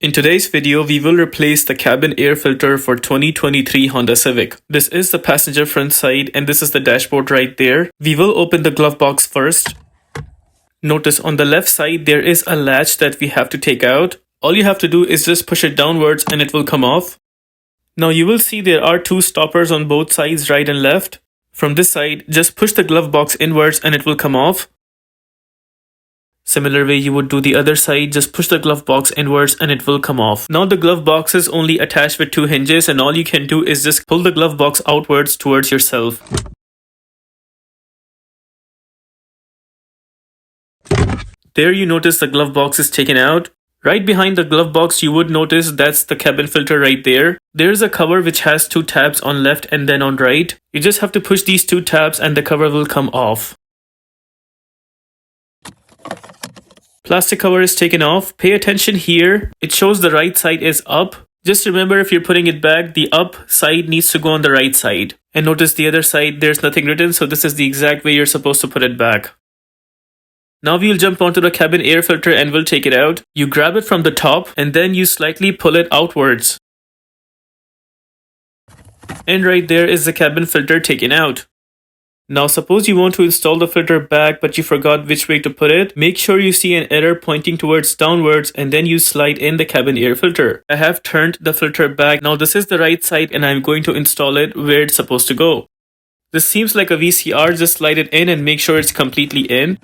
In today's video, we will replace the cabin air filter for 2023 Honda Civic. This is the passenger front side and this is the dashboard right there. We will open the glove box first. Notice on the left side, there is a latch that we have to take out. All you have to do is just push it downwards and it will come off. Now you will see there are two stoppers on both sides, right and left. From this side, just push the glove box inwards and it will come off. Similar way you would do the other side, just push the glove box inwards and it will come off. Now the glove box is only attached with two hinges and all you can do is just pull the glove box outwards towards yourself. There you notice the glove box is taken out. Right behind the glove box you would notice that's the cabin filter right there. There is a cover which has two tabs on left and then on right. You just have to push these two tabs and the cover will come off. Plastic cover is taken off. Pay attention here. It shows the right side is up. Just remember if you're putting it back, the up side needs to go on the right side. And notice the other side, there's nothing written, so this is the exact way you're supposed to put it back. Now we'll jump onto the cabin air filter and we'll take it out. You grab it from the top and then you slightly pull it outwards. And right there is the cabin filter taken out. Now suppose you want to install the filter back but you forgot which way to put it. Make sure you see an arrow pointing towards downwards and then you slide in the cabin air filter. I have turned the filter back. Now this is the right side and I'm going to install it where it's supposed to go. This seems like a VCR, just slide it in and make sure it's completely in.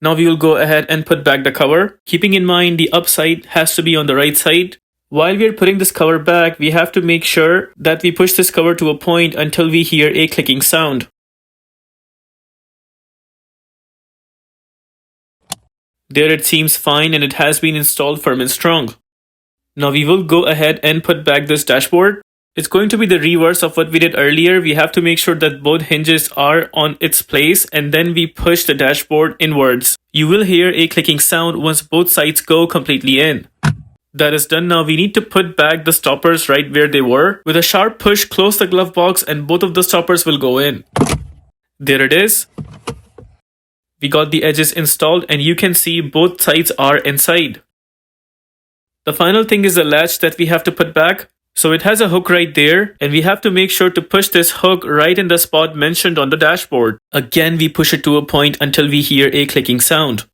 Now we will go ahead and put back the cover. Keeping in mind the upside has to be on the right side. While we are putting this cover back, we have to make sure that we push this cover to a point until we hear a clicking sound. There it seems fine and it has been installed firm and strong. Now we will go ahead and put back this dashboard. It's going to be the reverse of what we did earlier. We have to make sure that both hinges are on its place and then we push the dashboard inwards. You will hear a clicking sound once both sides go completely in. That is done. Now we need to put back the stoppers right where they were. With a sharp push, close the glove box and both of the stoppers will go in. There it is. We got the edges installed and you can see both sides are inside. The final thing is the latch that we have to put back. So it has a hook right there and we have to make sure to push this hook right in the spot mentioned on the dashboard. Again, we push it to a point until we hear a clicking sound.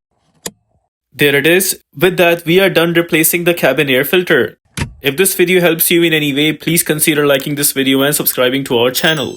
There it is. With that, we are done replacing the cabin air filter. If this video helps you in any way, please consider liking this video and subscribing to our channel.